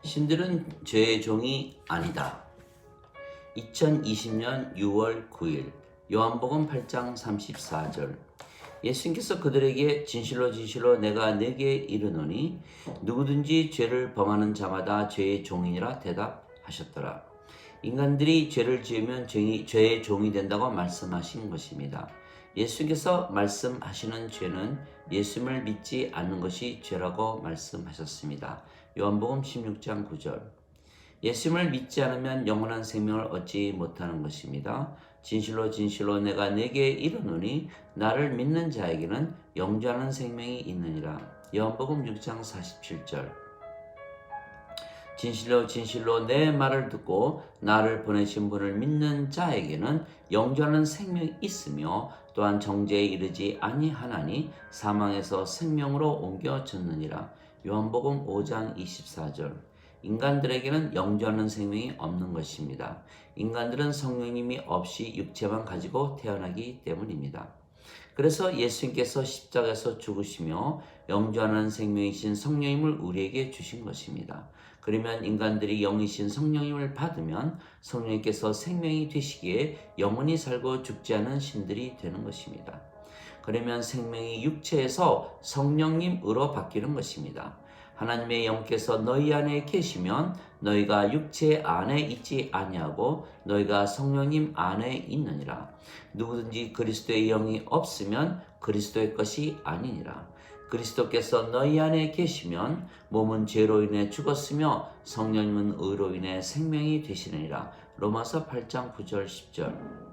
신들은 죄의 종이 아니다. 2020년 6월 9일 요한복음 8장 34절. 예수님께서 그들에게 진실로 진실로 내가 네게 이르노니 누구든지 죄를 범하는 자마다 죄의 종이니라 대답하셨더라. 인간들이 죄를 지으면 죄의 종이 된다고 말씀하신 것입니다. 예수님께서 말씀하시는 죄는 예수님을 믿지 않는 것이 죄라고 말씀하셨습니다. 요한복음 16장 9절. 예수님을 믿지 않으면 영원한 생명을 얻지 못하는 것입니다. 진실로 진실로 내가 네게 이르노니 나를 믿는 자에게는 영원한 생명이 있느니라. 요한복음 6장 47절. 진실로 진실로 내 말을 듣고 나를 보내신 분을 믿는 자에게는 영원한 생명이 있으며 또한 정죄에 이르지 아니하나니 사망에서 생명으로 옮겨졌느니라. 요한복음 5장 24절. 인간들에게는 영원한 생명이 없는 것입니다. 인간들은 성령님이 없이 육체만 가지고 태어나기 때문입니다. 그래서 예수님께서 십자가에서 죽으시며 영원한 생명이신 성령님을 우리에게 주신 것입니다. 그러면 인간들이 영이신 성령님을 받으면 성령님께서 생명이 되시기에 영원히 살고 죽지 않은 신들이 되는 것입니다. 그러면 생명이 육체에서 성령님으로 바뀌는 것입니다. 하나님의 영께서 너희 안에 계시면 너희가 육체 안에 있지 아니하고 너희가 성령님 안에 있느니라. 누구든지 그리스도의 영이 없으면 그리스도의 것이 아니니라. 그리스도께서 너희 안에 계시면 몸은 죄로 인해 죽었으며 성령님은 의로 인해 생명이 되시느니라. 로마서 8장 9절 10절.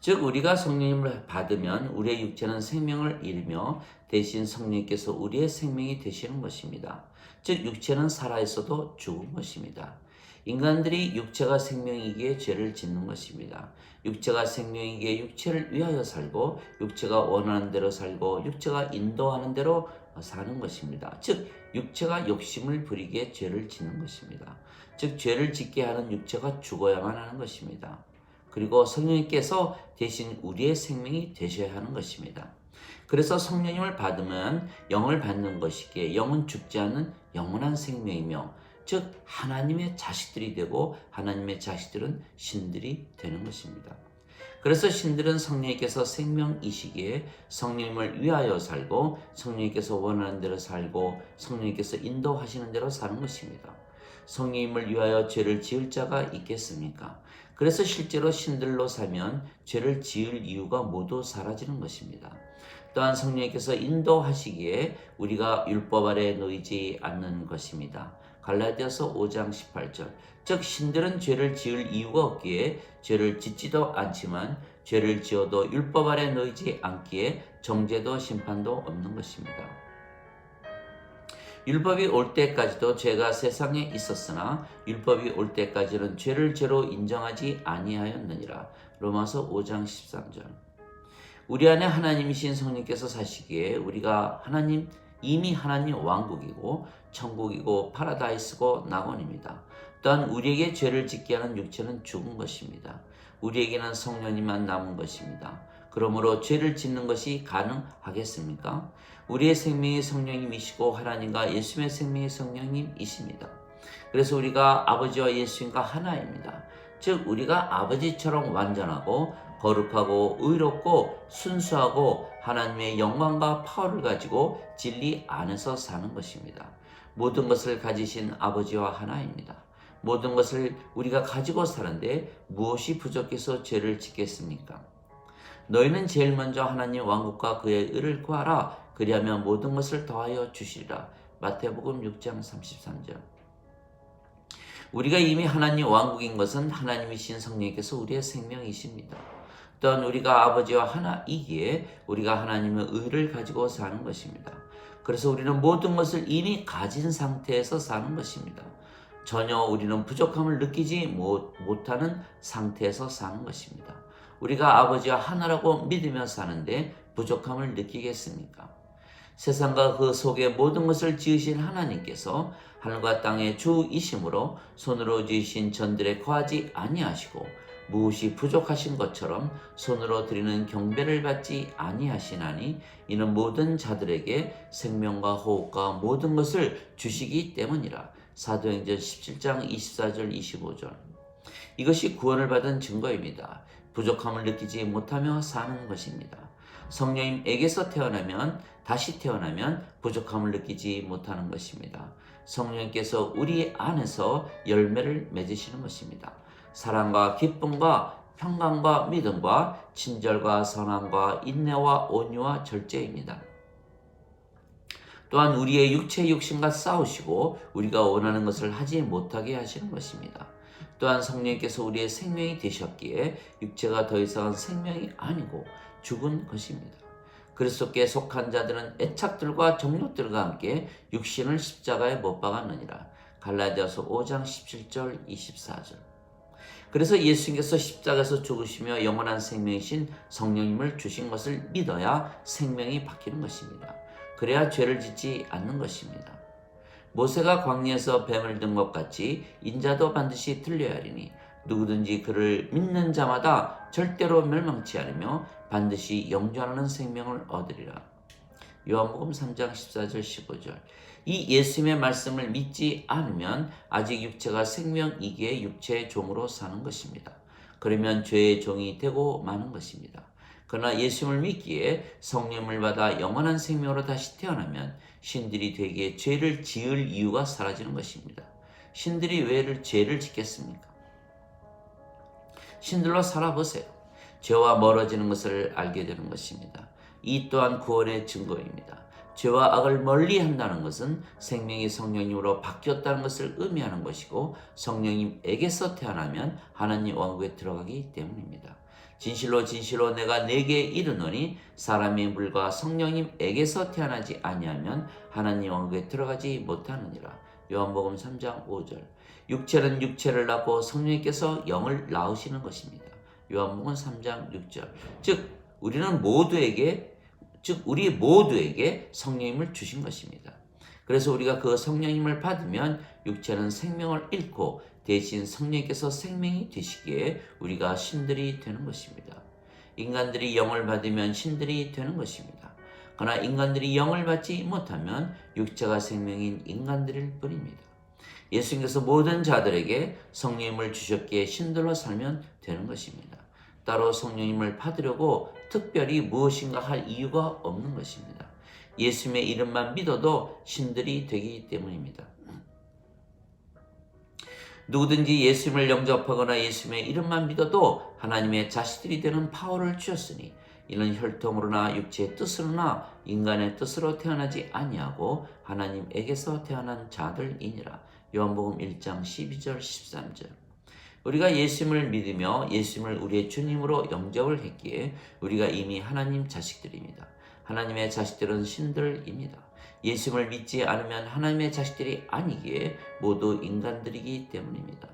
즉 우리가 성령님을 받으면 우리의 육체는 생명을 잃으며 대신 성령님께서 우리의 생명이 되시는 것입니다. 즉 육체는 살아있어도 죽은 것입니다. 인간들이 육체가 생명이기에 죄를 짓는 것입니다. 육체가 생명이기에 육체를 위하여 살고 육체가 원하는 대로 살고 육체가 인도하는 대로 사는 것입니다. 즉 육체가 욕심을 부리기에 죄를 짓는 것입니다. 즉 죄를 짓게 하는 육체가 죽어야만 하는 것입니다. 그리고 성령님께서 대신 우리의 생명이 되셔야 하는 것입니다. 그래서 성령님을 받으면 영을 받는 것이기에 영은 죽지 않는 영원한 생명이며 즉 하나님의 자식들이 되고 하나님의 자식들은 신들이 되는 것입니다. 그래서 신들은 성령님께서 생명이시기에 성령님을 위하여 살고 성령님께서 원하는 대로 살고 성령님께서 인도하시는 대로 사는 것입니다. 성령님을 위하여 죄를 지을 자가 있겠습니까? 그래서 실제로 신들로 살면 죄를 지을 이유가 모두 사라지는 것입니다. 또한 성령님께서 인도하시기에 우리가 율법 아래 놓이지 않는 것입니다. 갈라디아서 5장 18절. 즉 신들은 죄를 지을 이유가 없기에 죄를 짓지도 않지만 죄를 지어도 율법 아래 놓이지 않기에 정죄도 심판도 없는 것입니다. 율법이 올 때까지도 죄가 세상에 있었으나 율법이 올 때까지는 죄를 죄로 인정하지 아니하였느니라. 로마서 5장 13절. 우리 안에 하나님이신 성령께서 사시기에 우리가 이미 하나님 왕국이고 천국이고 파라다이스고 낙원입니다. 또한 우리에게 죄를 짓게 하는 육체는 죽은 것입니다. 우리에게는 성령님만 남은 것입니다. 그러므로 죄를 짓는 것이 가능하겠습니까? 우리의 생명이 성령님이시고 하나님과 예수님의 생명이 성령님이십니다. 그래서 우리가 아버지와 예수님과 하나입니다. 즉 우리가 아버지처럼 완전하고 거룩하고 의롭고 순수하고 하나님의 영광과 파워를 가지고 진리 안에서 사는 것입니다. 모든 것을 가지신 아버지와 하나입니다. 모든 것을 우리가 가지고 사는데 무엇이 부족해서 죄를 짓겠습니까? 너희는 제일 먼저 하나님 왕국과 그의 의를 구하라. 그리하면 모든 것을 더하여 주시리라. 마태복음 6장 33절. 우리가 이미 하나님 왕국인 것은 하나님이신 성령께서 우리의 생명이십니다. 또한 우리가 아버지와 하나이기에 우리가 하나님의 의를 가지고 사는 것입니다. 그래서 우리는 모든 것을 이미 가진 상태에서 사는 것입니다. 전혀 우리는 부족함을 느끼지 못하는 상태에서 사는 것입니다. 우리가 아버지와 하나라고 믿으며 사는데 부족함을 느끼겠습니까? 세상과 그 속에 모든 것을 지으신 하나님께서 하늘과 땅의 주이심으로 손으로 지으신 전들에 거하지 아니하시고 무엇이 부족하신 것처럼 손으로 드리는 경배를 받지 아니하시나니 이는 모든 자들에게 생명과 호흡과 모든 것을 주시기 때문이라. 사도행전 17장 24절 25절. 이것이 구원을 받은 증거입니다. 부족함을 느끼지 못하며 사는 것입니다. 성령님에게서 다시 태어나면 부족함을 느끼지 못하는 것입니다. 성령님께서 우리 안에서 열매를 맺으시는 것입니다. 사랑과 기쁨과 평강과 믿음과 친절과 선함과 인내와 온유와 절제입니다. 또한 우리의 육체의 욕심과 싸우시고 우리가 원하는 것을 하지 못하게 하시는 것입니다. 또한 성령께서 우리의 생명이 되셨기에 육체가 더 이상은 생명이 아니고 죽은 것입니다. 그리스도께 속한 자들은 애착들과 정욕들과 함께 육신을 십자가에 못 박았느니라. 갈라디아서 5장 17절 24절. 그래서 예수님께서 십자가에서 죽으시며 영원한 생명이신 성령님을 주신 것을 믿어야 생명이 바뀌는 것입니다. 그래야 죄를 짓지 않는 것입니다. 모세가 광야에서 뱀을 든 것 같이 인자도 반드시 들려야 하리니 누구든지 그를 믿는 자마다 절대로 멸망치 않으며 반드시 영존하는 생명을 얻으리라. 요한복음 3장 14절 15절. 이 예수님의 말씀을 믿지 않으면 아직 육체가 생명이기에 육체의 종으로 사는 것입니다. 그러면 죄의 종이 되고 마는 것입니다. 그러나 예수님을 믿기에 성령을 받아 영원한 생명으로 다시 태어나면 신들이 되기에 죄를 지을 이유가 사라지는 것입니다. 신들이 왜 죄를 짓겠습니까? 신들로 살아보세요. 죄와 멀어지는 것을 알게 되는 것입니다. 이 또한 구원의 증거입니다. 죄와 악을 멀리 한다는 것은 생명이 성령님으로 바뀌었다는 것을 의미하는 것이고 성령님에게서 태어나면 하나님 왕국에 들어가기 때문입니다. 진실로 진실로 내가 네게 이르노니 사람의 물과 성령님에게서 태어나지 아니하면 하나님 왕국에 들어가지 못하느니라. 요한복음 3장 5절. 육체는 육체를 낳고 성령님께서 영을 낳으시는 것입니다. 요한복음 3장 6절. 우리 모두에게 성령님을 주신 것입니다. 그래서 우리가 그 성령님을 받으면 육체는 생명을 잃고 대신 성령께서 생명이 되시기에 우리가 신들이 되는 것입니다. 인간들이 영을 받으면 신들이 되는 것입니다. 그러나 인간들이 영을 받지 못하면 육체가 생명인 인간들일 뿐입니다. 예수님께서 모든 자들에게 성령님을 주셨기에 신들로 살면 되는 것입니다. 따로 성령님을 받으려고 특별히 무엇인가 할 이유가 없는 것입니다. 예수님의 이름만 믿어도 신들이 되기 때문입니다. 누구든지 예수님을 영접하거나 예수님의 이름만 믿어도 하나님의 자식들이 되는 파워를 주셨으니 이는 혈통으로나 육체의 뜻으로나 인간의 뜻으로 태어나지 아니하고 하나님에게서 태어난 자들이니라. 요한복음 1장 12절 13절. 우리가 예수님을 믿으며 예수님을 우리의 주님으로 영접을 했기에 우리가 이미 하나님 자식들입니다. 하나님의 자식들은 신들입니다. 예수님을 믿지 않으면 하나님의 자식들이 아니기에 모두 인간들이기 때문입니다.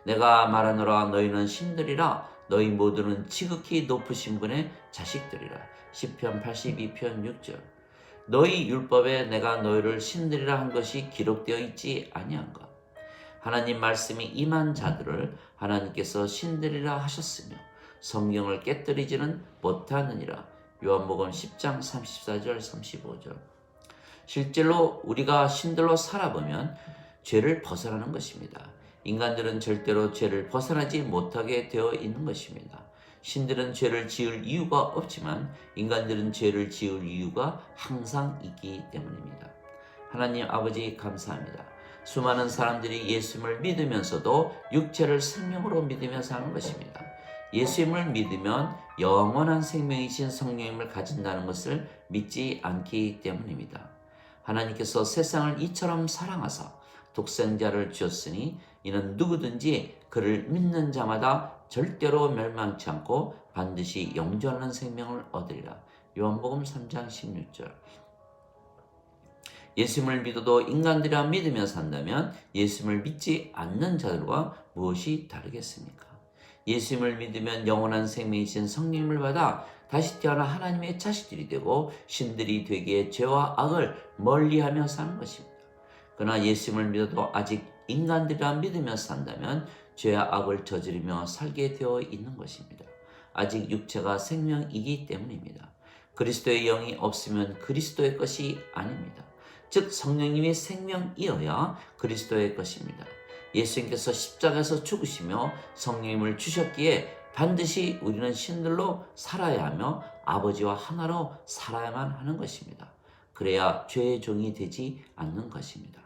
내가 말하노라 너희는 신들이라 너희 모두는 지극히 높으신 분의 자식들이라. 시편 82편 6절. 너희 율법에 내가 너희를 신들이라 한 것이 기록되어 있지 아니한가. 하나님 말씀이 임한 자들을 하나님께서 신들이라 하셨으며 성경을 깨뜨리지는 못하느니라. 요한복음 10장 34절 35절. 실제로 우리가 신들로 살아보면 죄를 벗어나는 것입니다. 인간들은 절대로 죄를 벗어나지 못하게 되어 있는 것입니다. 신들은 죄를 지을 이유가 없지만 인간들은 죄를 지을 이유가 항상 있기 때문입니다. 하나님 아버지 감사합니다. 수많은 사람들이 예수님을 믿으면서도 육체를 생명으로 믿으며 사는 것입니다. 예수님을 믿으면 영원한 생명이신 성령님을 가진다는 것을 믿지 않기 때문입니다. 하나님께서 세상을 이처럼 사랑하사 독생자를 주셨으니 이는 누구든지 그를 믿는 자마다 절대로 멸망치 않고 반드시 영존하는 생명을 얻으리라. 요한복음 3장 16절. 예수님을 믿어도 인간들이라 믿으며 산다면 예수님을 믿지 않는 자들과 무엇이 다르겠습니까? 예수님을 믿으면 영원한 생명이신 성령님을 받아 다시 태어나 하나님의 자식들이 되고 신들이 되기에 죄와 악을 멀리하며 사는 것입니다. 그러나 예수님을 믿어도 아직 인간들이라 믿으며 산다면 죄와 악을 저지르며 살게 되어 있는 것입니다. 아직 육체가 생명이기 때문입니다. 그리스도의 영이 없으면 그리스도의 것이 아닙니다. 즉 성령님이 생명이어야 그리스도의 것입니다. 예수님께서 십자가에서 죽으시며 성령님을 주셨기에 반드시 우리는 신들로 살아야 하며 아버지와 하나로 살아야만 하는 것입니다. 그래야 죄의 종이 되지 않는 것입니다.